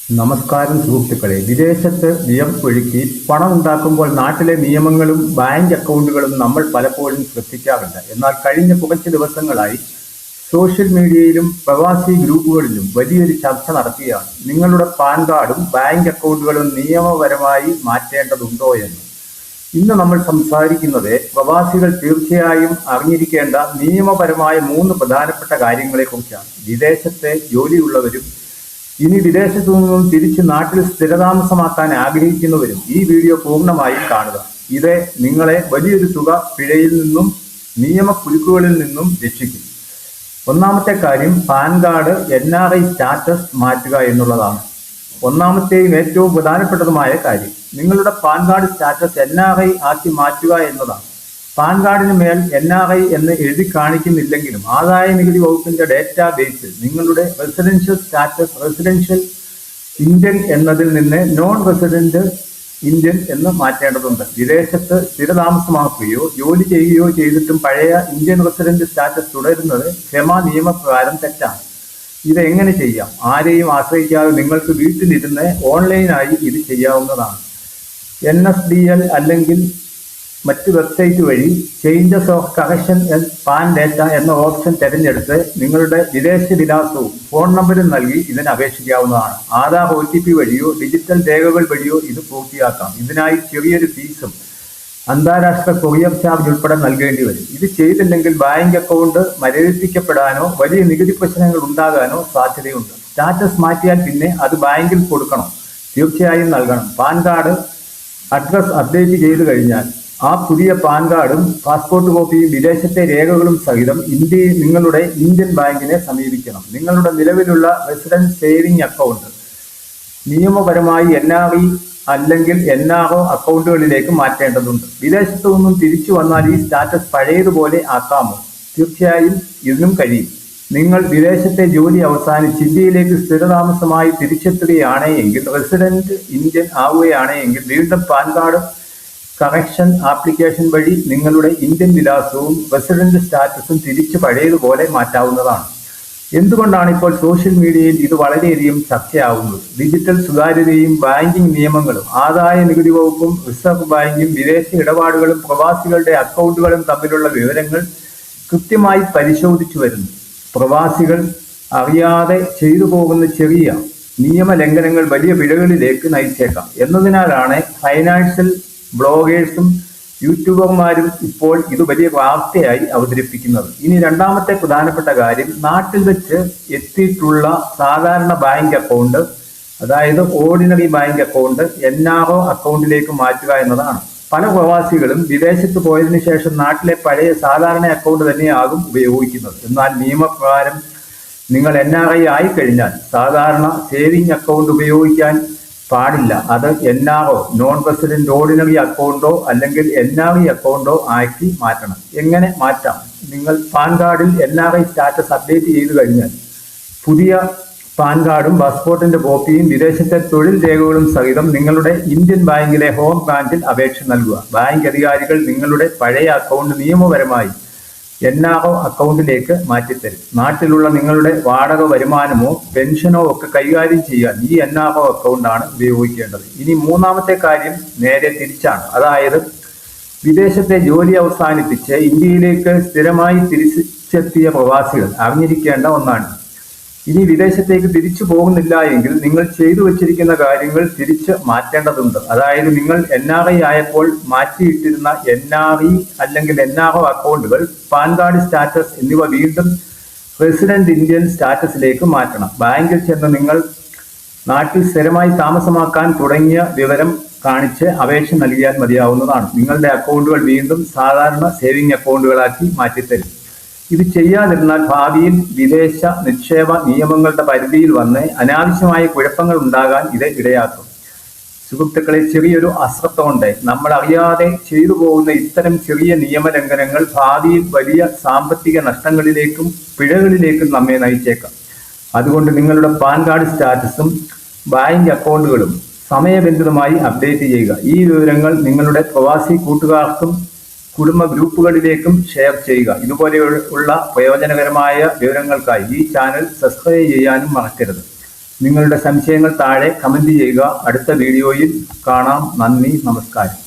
നമസ്കാരം സുഹൃത്തുക്കളെ. വിദേശത്ത് നിയം ഒഴുക്കി പണം ഉണ്ടാക്കുമ്പോൾ നാട്ടിലെ നിയമങ്ങളും ബാങ്ക് അക്കൗണ്ടുകളും നമ്മൾ പലപ്പോഴും ശ്രദ്ധിക്കാറില്ല. എന്നാൽ കഴിഞ്ഞ കുറച്ച് ദിവസങ്ങളായി സോഷ്യൽ മീഡിയയിലും പ്രവാസി ഗ്രൂപ്പുകളിലും വലിയൊരു ചർച്ച നടക്കുകയാണ്. നിങ്ങളുടെ പാൻ കാർഡും ബാങ്ക് അക്കൗണ്ടുകളും നിയമപരമായി മാറ്റേണ്ടതുണ്ടോ എന്ന്. ഇന്ന് നമ്മൾ സംസാരിക്കുന്നത് പ്രവാസികൾ തീർച്ചയായും അറിഞ്ഞിരിക്കേണ്ട നിയമപരമായ 3 പ്രധാനപ്പെട്ട കാര്യങ്ങളെക്കുറിച്ചാണ്. വിദേശത്തെ ജോലിയുള്ളവരും ഇനി വിദേശത്തു നിന്നും തിരിച്ച് നാട്ടിൽ സ്ഥിരതാമസമാക്കാൻ ആഗ്രഹിക്കുന്നവരും ഈ വീഡിയോ പൂർണ്ണമായും കാണുക. ഇത് നിങ്ങളെ വലിയൊരു തുക പിഴയിൽ നിന്നും നിയമക്കുരുക്കുകളിൽ നിന്നും രക്ഷിക്കും. ഒന്നാമത്തെ കാര്യം, പാൻ കാർഡ് NRI സ്റ്റാറ്റസ് മാറ്റുക എന്നുള്ളതാണ്. ഒന്നാമത്തെയും ഏറ്റവും പ്രധാനപ്പെട്ടതുമായ കാര്യം, നിങ്ങളുടെ പാൻ കാർഡ് സ്റ്റാറ്റസ് NRI ആക്കി മാറ്റുക എന്നതാണ്. പാൻ കാർഡിന് മേൽ NRI എന്ന് എഴുതി കാണിക്കുന്നില്ലെങ്കിലും ആദായ നികുതി വകുപ്പിന്റെ ഡേറ്റാ ബേസിൽ നിങ്ങളുടെ റെസിഡൻഷ്യൽ സ്റ്റാറ്റസ് റെസിഡൻഷ്യൽ ഇന്ത്യൻ എന്നതിൽ നിന്ന് നോൺ റെസിഡന്റ് ഇന്ത്യൻ എന്ന് മാറ്റേണ്ടതുണ്ട്. വിദേശത്ത് സ്ഥിരതാമസമാക്കുകയോ ജോലി ചെയ്യുകയോ ചെയ്തിട്ടും പഴയ ഇന്ത്യൻ റെസിഡന്റ് സ്റ്റാറ്റസ് തുടരുന്നത് നിയമപ്രകാരം തെറ്റാണ്. ഇത് എങ്ങനെ ചെയ്യാം? ആരെയും ആശ്രയിക്കാതെ നിങ്ങൾക്ക് വീട്ടിലിരുന്ന് ഓൺലൈനായി ഇത് ചെയ്യാവുന്നതാണ്. NSDL അല്ലെങ്കിൽ മറ്റ് വെബ്സൈറ്റ് വഴി changes of correction pan data എന്ന ഓപ്ഷൻ തിരഞ്ഞെടുത്ത് നിങ്ങളുടെ വിദേശ വിലാസവും ഫോൺ നമ്പറും നൽകി ഇതിന് അപേക്ഷിക്കാവുന്നതാണ്. ആധാർ OTP വഴിയോ ഡിജിറ്റൽ രേഖകൾ വഴിയോ ഇത് പൂർത്തിയാക്കാം. ഇതിനായി ചെറിയൊരു ഫീസും അന്താരാഷ്ട്ര കൊറിയർ ചാർജ് ഉൾപ്പെടെ നൽകേണ്ടി വരും. ഇത് ചെയ്തില്ലെങ്കിൽ ബാങ്ക് അക്കൗണ്ട് മരവിപ്പിക്കപ്പെടാനോ വലിയ നികുതി പ്രശ്നങ്ങൾ ഉണ്ടാകാനോ സാധ്യതയുണ്ട്. സ്റ്റാറ്റസ് മാറ്റിയാൽ പിന്നെ അത് ബാങ്കിൽ കൊടുക്കണം, തീർച്ചയായും നൽകണം. പാൻ കാർഡ് അഡ്രസ് അപ്ഡേറ്റ് ചെയ്തു കഴിഞ്ഞാൽ ആ പുതിയ പാൻ കാർഡും പാസ്പോർട്ട് കോപ്പിയും വിദേശത്തെ രേഖകളും സഹിതം നിങ്ങളുടെ ഇന്ത്യൻ ബാങ്കിനെ സമീപിക്കണം. നിങ്ങളുടെ നിലവിലുള്ള റെസിഡൻസ് സേവിംഗ് അക്കൗണ്ട് നിയമപരമായി NRI അല്ലെങ്കിൽ NRO അക്കൗണ്ടുകളിലേക്ക് മാറ്റേണ്ടതുണ്ട്. വിദേശത്തു നിന്നും തിരിച്ചു വന്നാൽ ഈ സ്റ്റാറ്റസ് പഴയതുപോലെ ആക്കാമോ? തീർച്ചയായും ഇതിനും കഴിയും. നിങ്ങൾ വിദേശത്തെ ജോലി അവസാനിച്ച് ഇന്ത്യയിലേക്ക് സ്ഥിരതാമസമായി തിരിച്ചെത്തുകയാണെങ്കിൽ, റെസിഡന്റ് ഇന്ത്യൻ ആവുകയാണെങ്കിൽ വീണ്ടും പാൻ കാർഡ് കറക്ഷൻ ആപ്ലിക്കേഷൻ വഴി നിങ്ങളുടെ ഇന്ത്യൻ വിലാസവും റെസിഡന്റ് സ്റ്റാറ്റസും തിരിച്ച് പഴയതുപോലെ മാറ്റാവുന്നതാണ്. എന്തുകൊണ്ടാണ് ഇപ്പോൾ സോഷ്യൽ മീഡിയയിൽ ഇത് വളരെയധികം ചർച്ചയാവുന്നത്? ഡിജിറ്റൽ സുതാര്യതയും ബാങ്കിംഗ് നിയമങ്ങളും ആദായ നികുതി വകുപ്പും റിസർവ് ബാങ്കും വിദേശ ഇടപാടുകളും പ്രവാസികളുടെ അക്കൗണ്ടുകളും തമ്മിലുള്ള വിവരങ്ങൾ കൃത്യമായി പരിശോധിച്ചു വരുന്നു. പ്രവാസികൾ അറിയാതെ ചെയ്തു പോകുന്ന ചെറിയ നിയമലംഘനങ്ങൾ വലിയ പിഴകളിലേക്ക് നയിച്ചേക്കാം എന്നതിനാലാണ് ഫൈനാൻഷ്യൽ ബ്ലോഗേഴ്സും യൂട്യൂബർമാരും ഇപ്പോൾ ഇത് വലിയ വാർത്തയായി അവതരിപ്പിക്കുന്നത്. ഇനി രണ്ടാമത്തെ പ്രധാനപ്പെട്ട കാര്യം, നാട്ടിൽ വെച്ച് എത്തിയിട്ടുള്ള സാധാരണ ബാങ്ക് അക്കൗണ്ട്, അതായത് ഓർഡിനറി ബാങ്ക് അക്കൗണ്ട് NRO അക്കൗണ്ടിലേക്ക് മാറ്റുക എന്നതാണ്. പല പ്രവാസികളും വിദേശത്ത് പോയതിനു ശേഷം നാട്ടിലെ പഴയ സാധാരണ അക്കൗണ്ട് തന്നെയാകും ഉപയോഗിക്കുന്നത്. എന്നാൽ നിയമപ്രകാരം നിങ്ങൾ NRI ആയിക്കഴിഞ്ഞാൽ സാധാരണ സേവിംഗ് അക്കൗണ്ട് ഉപയോഗിക്കാൻ പാടില്ല. അത് NRO നോൺ റെസിഡന്റ് ഓർഡിനറി അക്കൗണ്ടോ അല്ലെങ്കിൽ NRI അക്കൗണ്ടോ ആക്കി മാറ്റണം. എങ്ങനെ മാറ്റാം? നിങ്ങൾ പാൻ കാർഡിൽ NRI സ്റ്റാറ്റസ് അപ്ഡേറ്റ് ചെയ്തു കഴിഞ്ഞാൽ പുതിയ പാൻ കാർഡും പാസ്പോർട്ടിന്റെ കോപ്പിയും വിദേശത്തെ തൊഴിൽ രേഖകളും സഹിതം നിങ്ങളുടെ ഇന്ത്യൻ ബാങ്കിലെ ഹോം ബ്രാഞ്ചിൽ അപേക്ഷ നൽകുക. ബാങ്ക് അധികാരികൾ നിങ്ങളുടെ പഴയ അക്കൗണ്ട് നിയമപരമായി NRO അക്കൗണ്ടിലേക്ക് മാറ്റിത്തരും. നാട്ടിലുള്ള നിങ്ങളുടെ വാടക വരുമാനമോ പെൻഷനോ ഒക്കെ കൈകാര്യം ചെയ്യാൻ ഈ NRO അക്കൗണ്ടാണ് ഉപയോഗിക്കേണ്ടത്. ഇനി മൂന്നാമത്തെ കാര്യം നേരെ തിരിച്ചാണ്. അതായത് വിദേശത്തെ ജോലി അവസാനിപ്പിച്ച് ഇന്ത്യയിലേക്ക് സ്ഥിരമായി തിരിച്ചെത്തിയ പ്രവാസികൾ അറിഞ്ഞിരിക്കേണ്ട ഒന്നാണ്. ഇനി വിദേശത്തേക്ക് തിരിച്ചു പോകുന്നില്ല എങ്കിൽ നിങ്ങൾ ചെയ്തു വച്ചിരിക്കുന്ന കാര്യങ്ങൾ തിരിച്ച് മാറ്റേണ്ടതുണ്ട്. അതായത് നിങ്ങൾ NRI ആയപ്പോൾ മാറ്റിയിട്ടിരുന്ന NRE അല്ലെങ്കിൽ NRO അക്കൗണ്ടുകൾ, പാൻ കാർഡ് സ്റ്റാറ്റസ് എന്നിവ വീണ്ടും റെസിഡന്റ് ഇന്ത്യൻ സ്റ്റാറ്റസിലേക്ക് മാറ്റണം. ബാങ്കിൽ ചെന്ന് നിങ്ങൾ നാട്ടിൽ സ്ഥിരമായി താമസമാക്കാൻ തുടങ്ങിയ വിവരം കാണിച്ച് അപേക്ഷ നൽകിയാൽ മതിയാവുന്നതാണ്. നിങ്ങളുടെ അക്കൗണ്ടുകൾ വീണ്ടും സാധാരണ സേവിംഗ് അക്കൗണ്ടുകളാക്കി മാറ്റിത്തരും. ഇത് ചെയ്യാതിരുന്നാൽ ഭാവിയിൽ വിദേശ നിക്ഷേപ നിയമങ്ങളുടെ പരിധിയിൽ വന്ന് അനാവശ്യമായ കുഴപ്പങ്ങൾ ഉണ്ടാകാൻ ഇത് ഇടയാക്കും. സുഹൃത്തുക്കളെ, ചെറിയൊരു അശ്രദ്ധ കൊണ്ട് നമ്മൾ അറിയാതെ ചെയ്തു പോകുന്ന ഇത്തരം ചെറിയ നിയമലംഘനങ്ങൾ ഭാവിയിൽ വലിയ സാമ്പത്തിക നഷ്ടങ്ങളിലേക്കും പിഴകളിലേക്കും നമ്മെ നയിച്ചേക്കാം. അതുകൊണ്ട് നിങ്ങളുടെ പാൻ കാർഡ് സ്റ്റാറ്റസും ബാങ്ക് അക്കൗണ്ടുകളും സമയബന്ധിതമായി അപ്ഡേറ്റ് ചെയ്യുക. ഈ വിവരങ്ങൾ നിങ്ങളുടെ പ്രവാസി കൂട്ടുകാർക്കും കുടുംബ ഗ്രൂപ്പുകളിലേക്കും ഷെയർ ചെയ്യുക. ഇതുപോലെയുള്ള പ്രയോജനകരമായ വിവരങ്ങൾക്കായി ഈ ചാനൽ സബ്സ്ക്രൈബ് ചെയ്യാനും മറക്കരുത്. നിങ്ങളുടെ സംശയങ്ങൾ താഴെ കമന്റ് ചെയ്യുക. അടുത്ത വീഡിയോയിൽ കാണാം. നന്ദി, നമസ്കാരം.